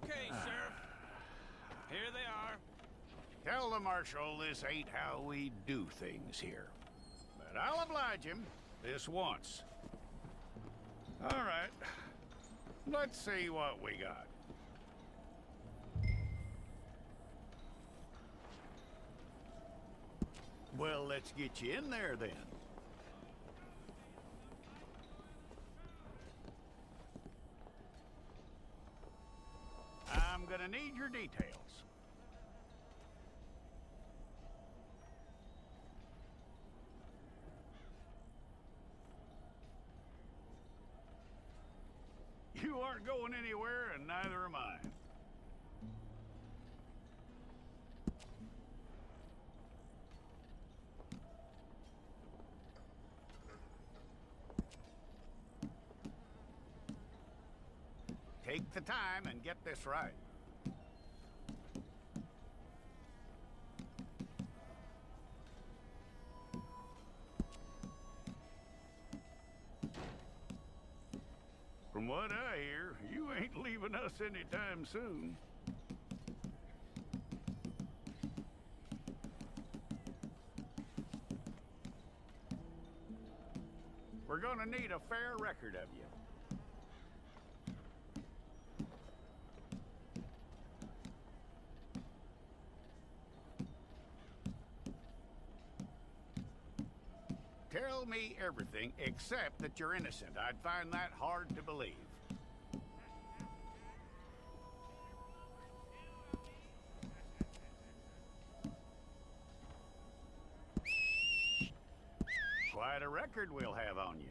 Okay, Sheriff. Here they are. Tell the Marshal this ain't how we do things here. But I'll oblige him this once. All right. Let's see what we got. Well, let's get you in there then. I'm gonna need your details. You aren't going anywhere, and neither am I. Take the time and get this right. From what I hear, you ain't leaving us anytime soon. We're gonna need a fair record of you. Tell me everything except that you're innocent. I'd find that hard to believe. Quite a record we'll have on you.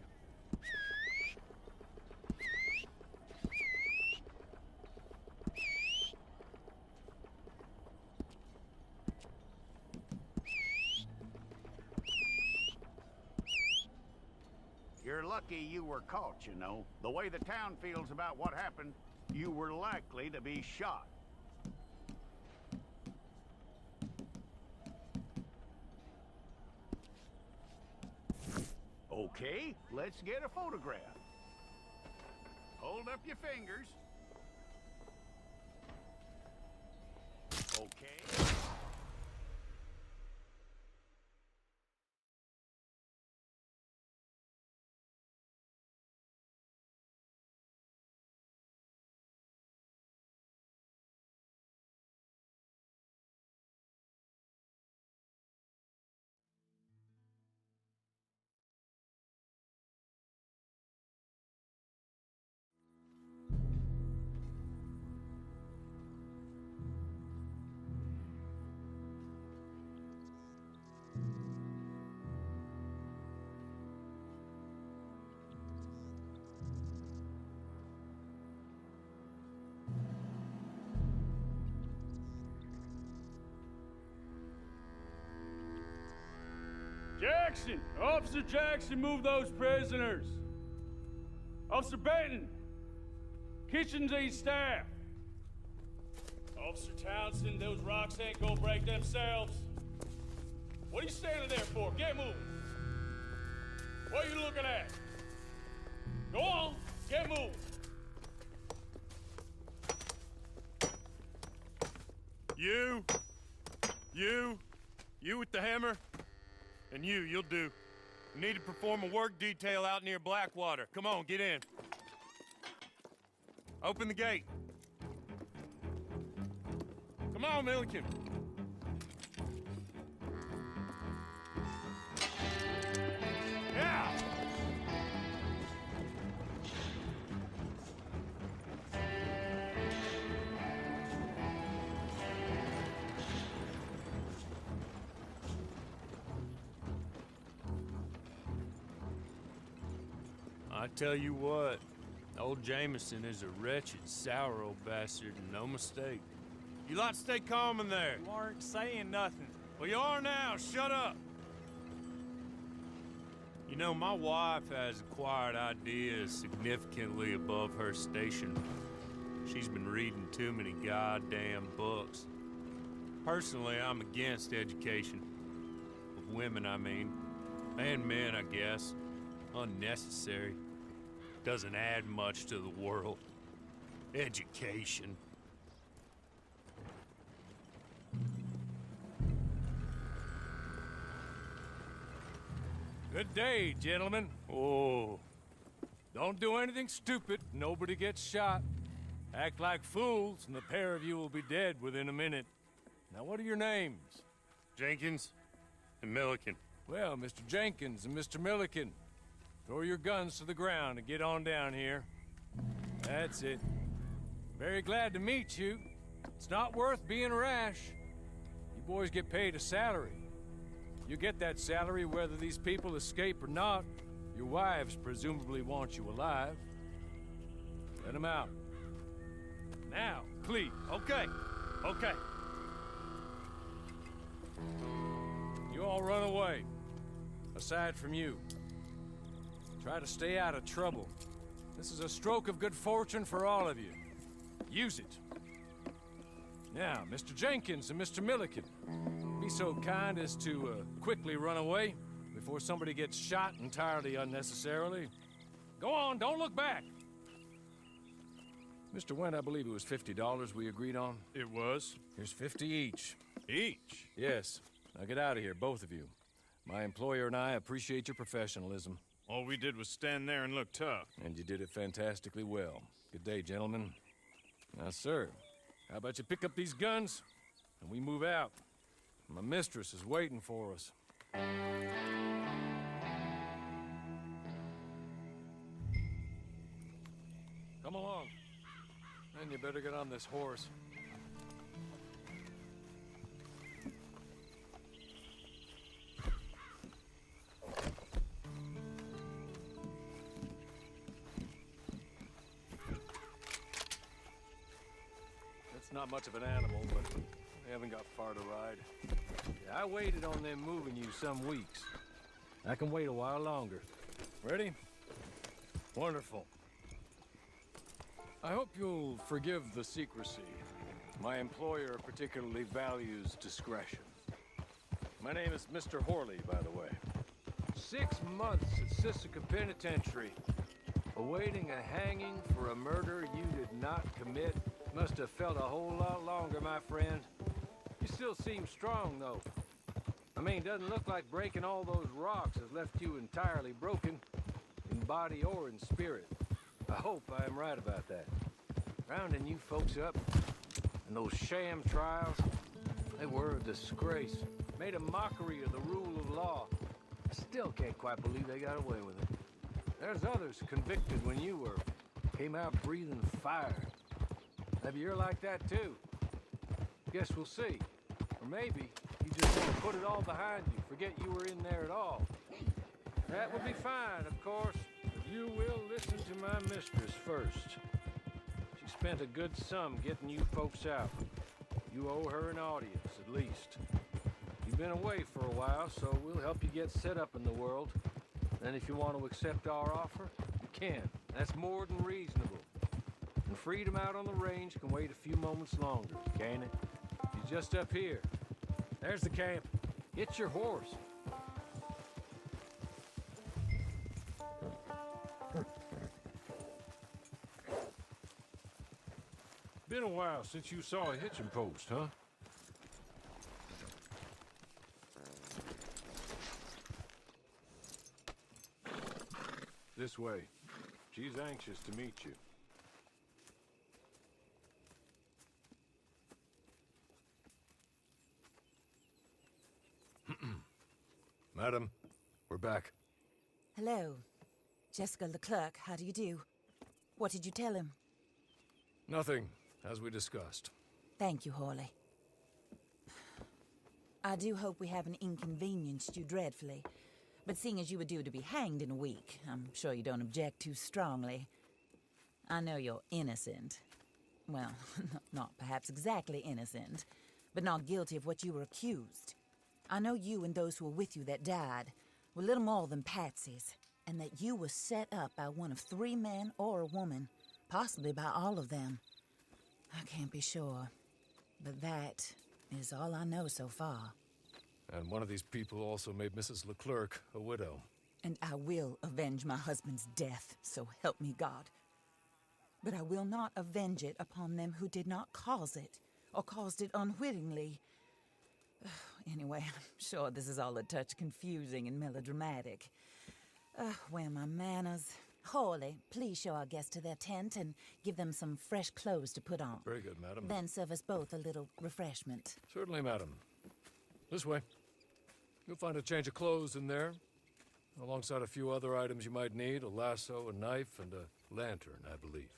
You're lucky you were caught, you know. The way the town feels about what happened, you were likely to be shot. Okay, let's get a photograph. Hold up your fingers. Okay. Jackson! Officer Jackson, move those prisoners! Officer Benton! Kitchens and staff! Officer Townsend, those rocks ain't gonna break themselves. What are you standing there for? Get moving! What are you looking at? Go on, get moving! You with the hammer? And you'll do. You need to perform a work detail out near Blackwater. Come on, get in. Open the gate. Come on, Milliken. Yeah! I tell you what, old Jameson is a wretched, sour old bastard, and no mistake. You lot stay calm in there. You aren't saying nothing. Well, you are now. Shut up. You know, my wife has acquired ideas significantly above her station. She's been reading too many goddamn books. Personally, I'm against education. Of women, I mean. And men, I guess. Unnecessary. Doesn't add much to the world. Education. Good day, gentlemen. Oh. Don't do anything stupid. Nobody gets shot. Act like fools, and the pair of you will be dead within a minute. Now, what are your names? Jenkins and Milliken. Well, Mr. Jenkins and Mr. Milliken, throw your guns to the ground and get on down here. That's it. Very glad to meet you. It's not worth being rash. You boys get paid a salary. You get that salary whether these people escape or not. Your wives presumably want you alive. Let them out. Now, please. Okay. Okay. You all run away. Aside from you. Try to stay out of trouble. This is a stroke of good fortune for all of you. Use it. Now, Mr. Jenkins and Mr. Milliken, be so kind as to quickly run away before somebody gets shot entirely unnecessarily. Go on, don't look back. Mr. Wendt, I believe it was $50 we agreed on. It was. Here's 50 each. Each? Yes. Now get out of here, both of you. My employer and I appreciate your professionalism. All we did was stand there and look tough. And you did it fantastically well. Good day, gentlemen. Now, sir, how about you pick up these guns and we move out? My mistress is waiting for us. Come along. And you better get on this horse. It's not much of an animal, but we haven't got far to ride. Yeah, I waited on them moving you some weeks. I can wait a while longer. Ready? Wonderful. I hope you'll forgive the secrecy. My employer particularly values discretion. My name is Mr. Horley, by the way. 6 months at Sisika Penitentiary, awaiting a hanging for a murder you did not commit. Must have felt a whole lot longer, my friend. You still seem strong, though. I mean, doesn't look like breaking all those rocks has left you entirely broken, in body or in spirit. I hope I am right about that. Rounding you folks up, and those sham trials, they were a disgrace. Made a mockery of the rule of law. I still can't quite believe they got away with it. There's others convicted when you were. Came out breathing fire. Maybe you're like that too. Guess we'll see. Or maybe you just want to put it all behind you, forget you were in there at all. That would be fine, of course, but you will listen to my mistress first. She spent a good sum getting you folks out. You owe her an audience, at least. You've been away for a while, so we'll help you get set up in the world. Then if you want to accept our offer, you can. That's more than reasonable. And freedom out on the range can wait a few moments longer, can't it? She's just up here. There's the camp. Get your horse. Been a while since you saw a hitching post, huh? This way. She's anxious to meet you. Madam, we're back. Hello. Jessica Leclerc, how do you do? What did you tell him? Nothing, as we discussed. Thank you, Horley. I do hope we haven't inconvenienced you dreadfully. But seeing as you were due to be hanged in a week, I'm sure you don't object too strongly. I know you're innocent. Well, not perhaps exactly innocent, but not guilty of what you were accused. I know you and those who were with you that died were little more than patsies, and that you were set up by one of 3 men or a woman, possibly by all of them. I can't be sure, but that is all I know so far. And one of these people also made Mrs. Leclerc a widow. And I will avenge my husband's death, so help me God. But I will not avenge it upon them who did not cause it, or caused it unwittingly. Anyway, I'm sure this is all a touch confusing and melodramatic. Where are my manners? Hawley, please show our guests to their tent and give them some fresh clothes to put on. Very good, madam. Then serve us both a little refreshment. Certainly, madam. This way. You'll find a change of clothes in there, alongside a few other items you might need, a lasso, a knife, and a lantern, I believe.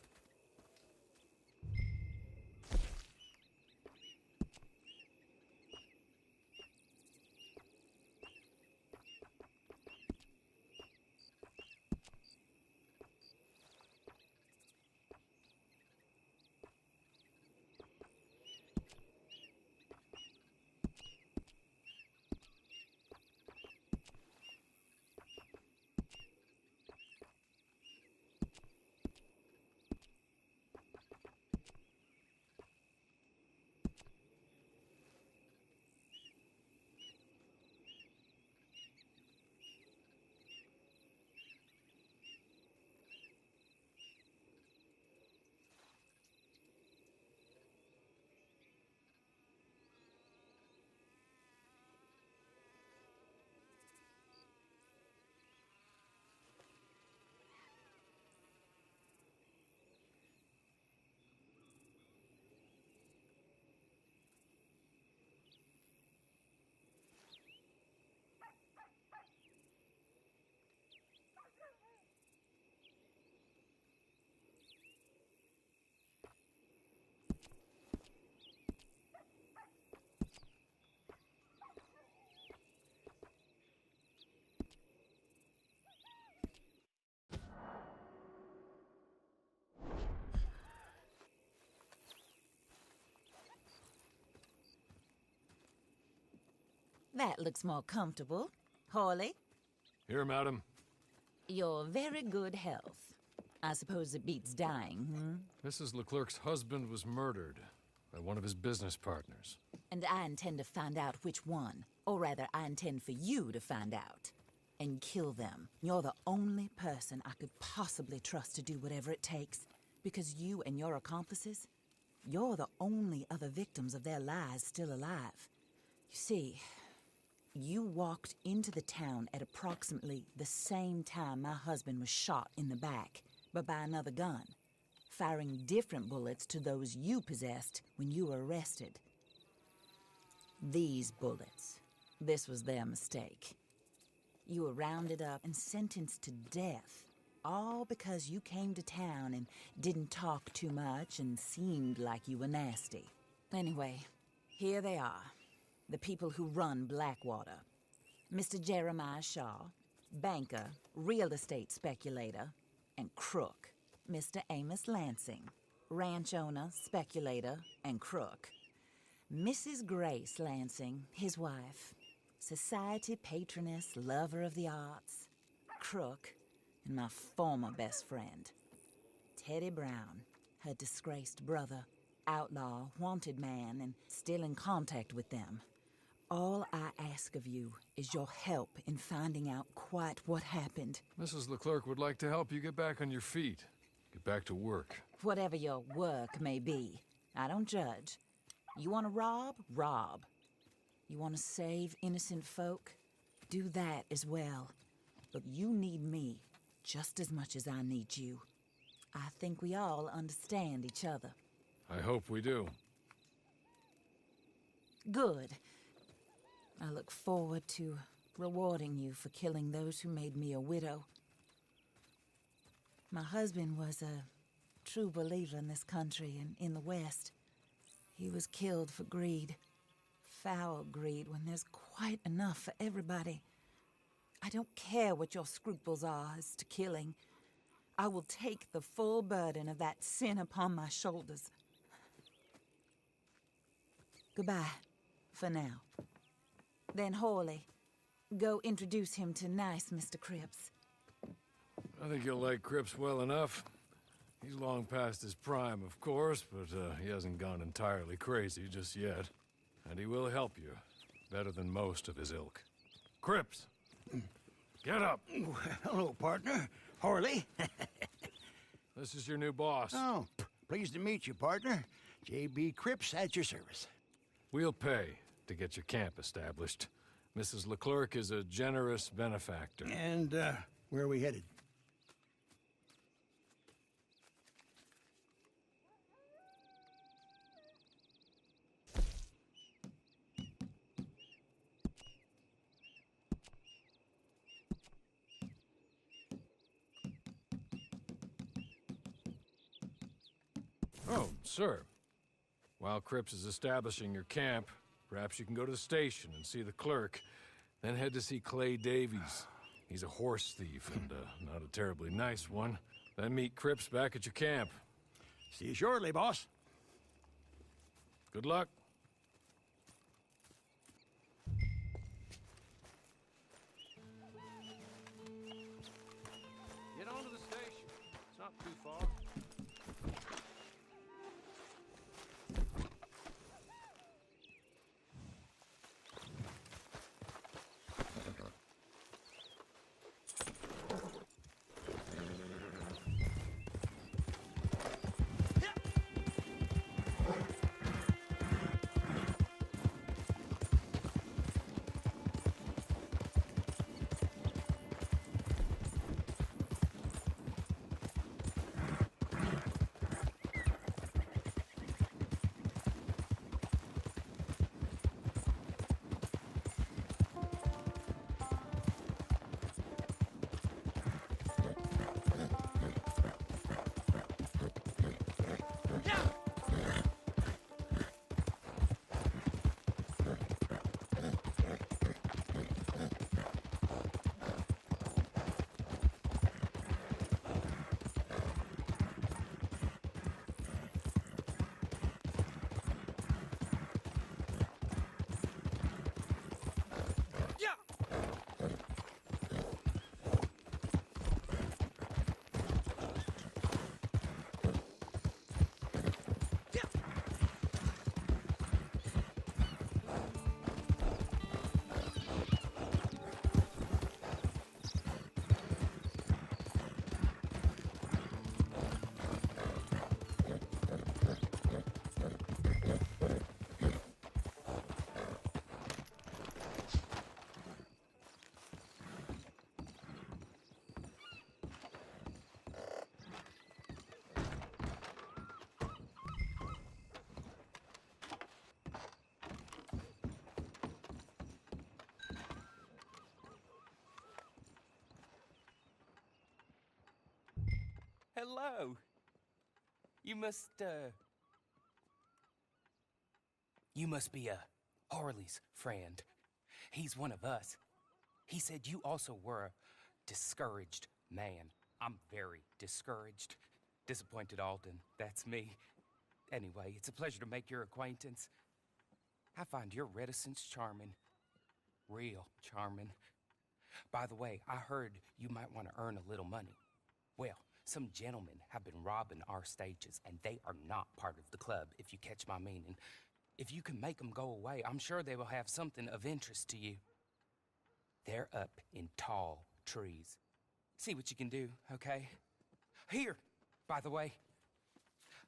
That looks more comfortable. Hawley, Here, madam. your very good health. I suppose it beats dying, Mrs. Leclerc's husband was murdered by one of his business partners. And I intend to find out which one. Or rather, I intend for you to find out. And kill them. You're the only person I could possibly trust to do whatever it takes. Because you and your accomplices, you're the only other victims of their lies still alive. You see, you walked into the town at approximately the same time my husband was shot in the back, but by another gun, firing different bullets to those you possessed when you were arrested. These bullets, this was their mistake. You were rounded up and sentenced to death, all because you came to town and didn't talk too much and seemed like you were nasty. Anyway, here they are. The people who run Blackwater. Mr. Jeremiah Shaw, banker, real estate speculator, and crook. Mr. Amos Lansing, ranch owner, speculator, and crook. Mrs. Grace Lansing, his wife, society patroness, lover of the arts, crook, and my former best friend. Teddy Brown, her disgraced brother, outlaw, wanted man, and still in contact with them. All I ask of you is your help in finding out quite what happened. Mrs. Leclerc would like to help you get back on your feet. Get back to work. Whatever your work may be, I don't judge. You want to rob? Rob. You want to save innocent folk? Do that as well. But you need me just as much as I need you. I think we all understand each other. I hope we do. Good. I look forward to rewarding you for killing those who made me a widow. My husband was a true believer in this country and in the West. He was killed for greed. Foul greed when there's quite enough for everybody. I don't care what your scruples are as to killing. I will take the full burden of that sin upon my shoulders. Goodbye, for now. Then Hawley, go introduce him to nice Mr. Cripps. I think you'll like Cripps well enough. He's long past his prime, of course, but he hasn't gone entirely crazy just yet. And he will help you, better than most of his ilk. Cripps! Get up! Hello, partner. Hawley. This is your new boss. Oh, pleased to meet you, partner. J.B. Cripps at your service. We'll pay to get your camp established. Mrs. Leclerc is a generous benefactor. And, Where are we headed? Oh, sir. While Cripps is establishing your camp, perhaps you can go to the station and see the clerk, then head to see Clay Davies. He's a horse thief, and not a terribly nice one. Then meet Cripps back at your camp. See you shortly, boss. Good luck. Get on to the station. It's not too far. Hello. You must be Harley's friend. He's one of us. He said you also were a discouraged man. I'm very discouraged. Disappointed Alden, that's me. Anyway, it's a pleasure to make your acquaintance. I find your reticence charming. Real charming. By the way, I heard you might want to earn a little money. Well, some gentlemen have been robbing our stages, and they are not part of the club, if you catch my meaning. If you can make them go away, I'm sure they will have something of interest to you. They're up in tall trees. See what you can do, okay? Here, by the way,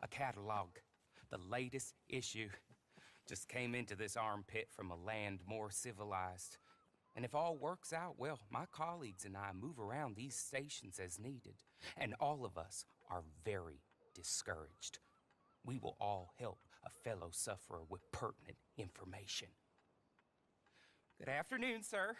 a catalog. The latest issue. Just came into this armpit from a land more civilized. And if all works out, well, my colleagues and I move around these stations as needed. And all of us are very discouraged. We will all help a fellow sufferer with pertinent information. Good afternoon, sir.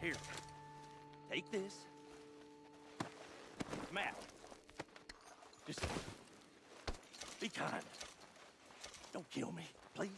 Here. Take this. Matt. Just be kind. Don't kill me, please.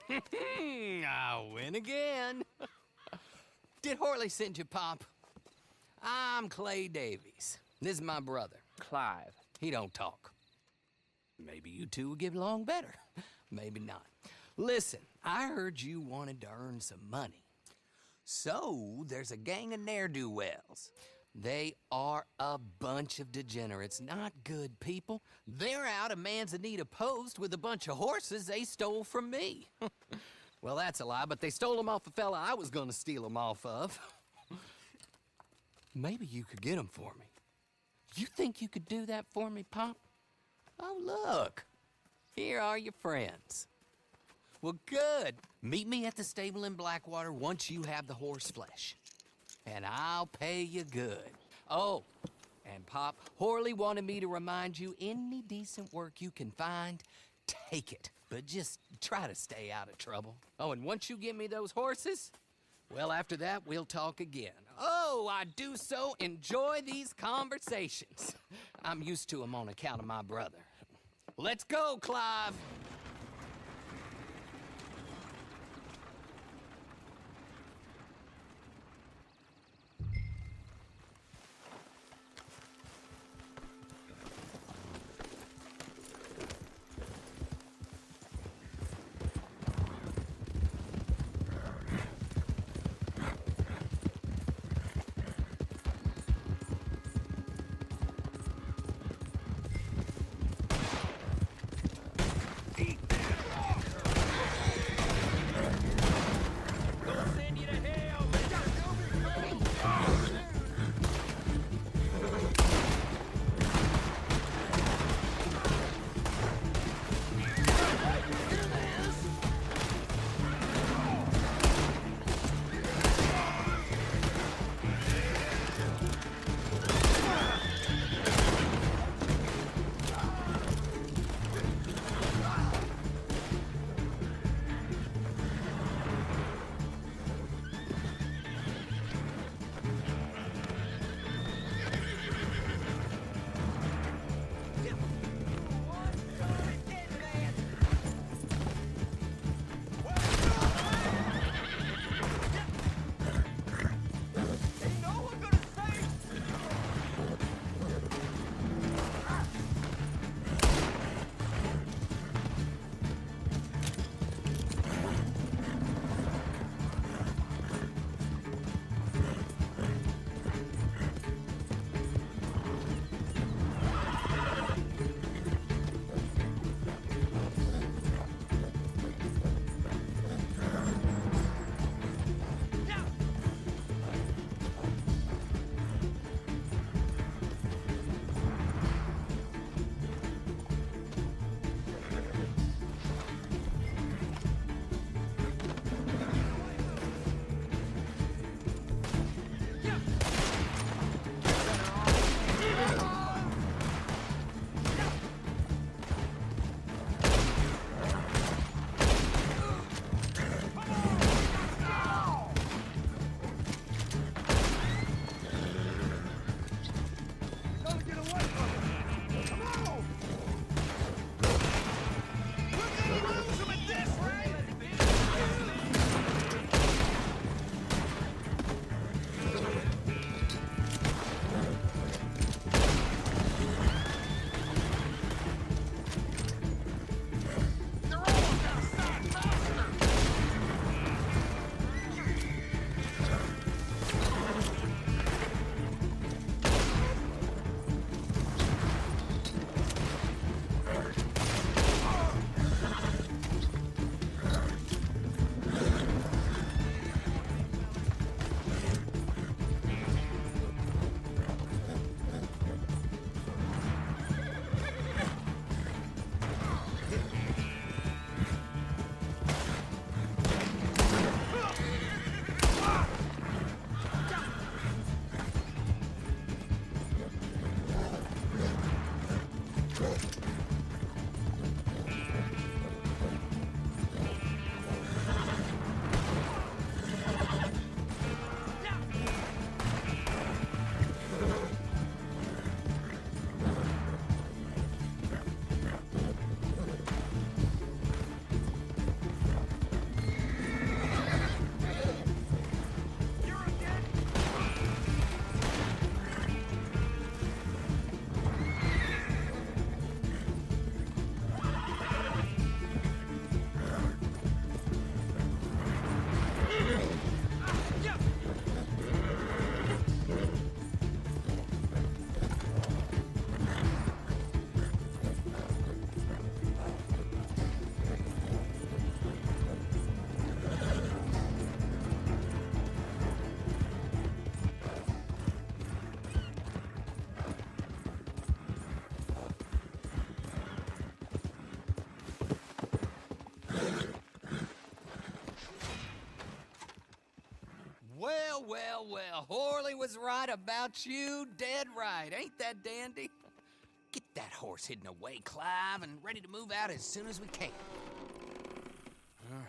I win again. Did Horley send you, Pop? I'm Clay Davies. This is my brother, Clive. He don't talk. Maybe you two will get along better. Maybe not. Listen, I heard you wanted to earn some money. So, there's a gang of ne'er-do-wells. They are a bunch of degenerates, not good people. They're out of Manzanita Post with a bunch of horses they stole from me. Well, that's a lie, but they stole them off a fella I was gonna steal them off of. Maybe you could get them for me. You think you could do that for me, Pop? Oh, look. Here are your friends. Well, good. Meet me at the stable in Blackwater once you have the horse flesh. And I'll pay you good. Oh, and Pop, Horley wanted me to remind you, any decent work you can find, take it. But just try to stay out of trouble. Oh, and once you give me those horses, well, after that, we'll talk again. Oh, I do so enjoy these conversations. I'm used to them on account of my brother. Let's go, Clive. Horley was right about you, dead right. Ain't that dandy? Get that horse hidden away, Clive, and ready to move out as soon as we can. All right.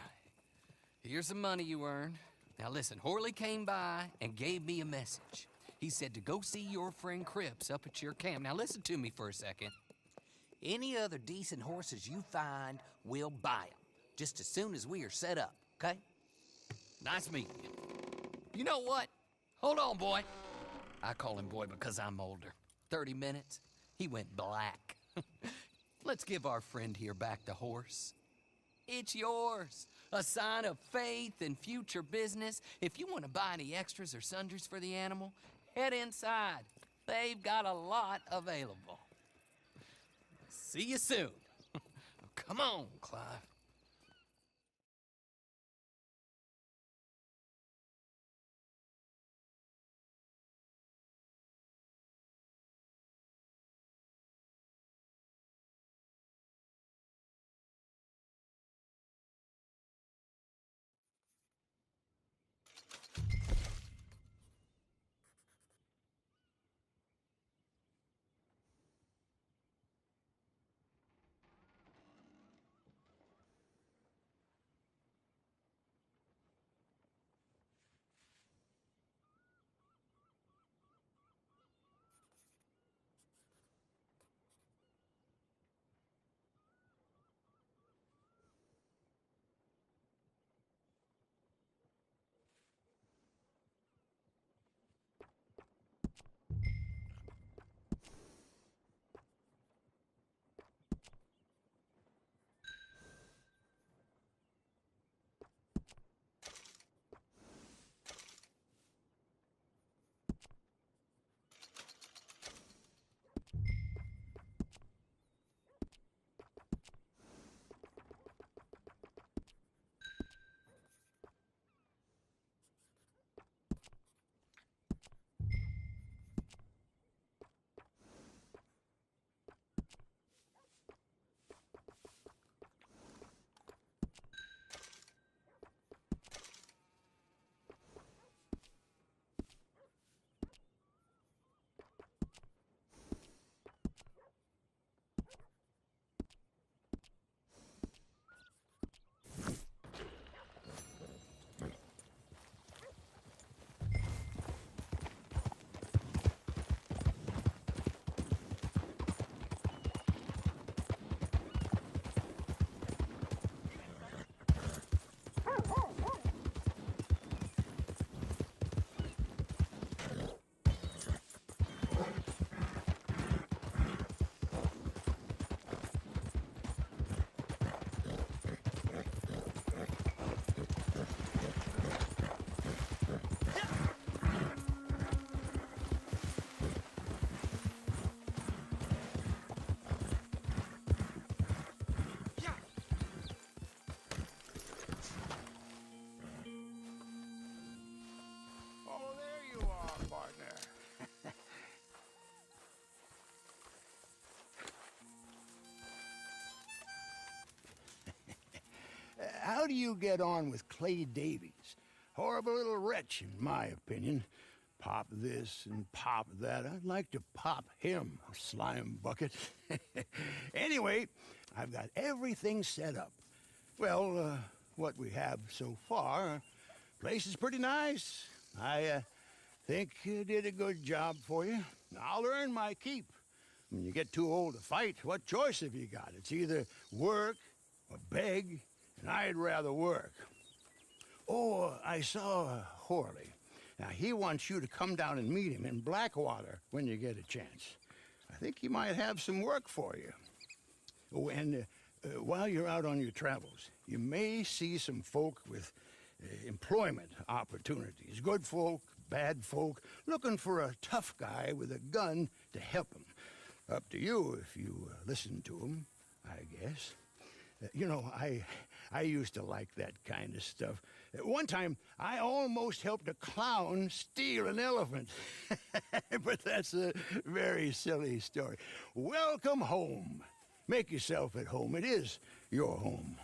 Here's the money you earned. Now listen, Horley came by and gave me a message. He said to go see your friend Cripps up at your camp. Now listen to me for a second. Any other decent horses you find, we'll buy them. Just as soon as we are set up, okay? Nice meeting you. You know what? Hold on, boy. I call him boy because I'm older. 30 minutes, he went black. Let's give our friend here back the horse. It's yours. A sign of faith and future business. If you want to buy any extras or sundries for the animal, head inside. They've got a lot available. See you soon. Come on, Clive. How do you get on with Clay Davies? Horrible little wretch, in my opinion. Pop this and pop that. I'd like to pop him, a slime bucket. Anyway, I've got everything set up. Well, what we have so far, place is pretty nice. I think you did a good job for you. I'll earn my keep. When you get too old to fight, what choice have you got? It's either work or beg, and I'd rather work. Oh, I saw Horley. Now, he wants you to come down and meet him in Blackwater when you get a chance. I think he might have some work for you. Oh, and while you're out on your travels, you may see some folk with employment opportunities. Good folk, bad folk, looking for a tough guy with a gun to help them. Up to you if you listen to them, I guess. You know, I used to like that kind of stuff. One time, I almost helped a clown steal an elephant. But that's a very silly story. Welcome home. Make yourself at home. It is your home.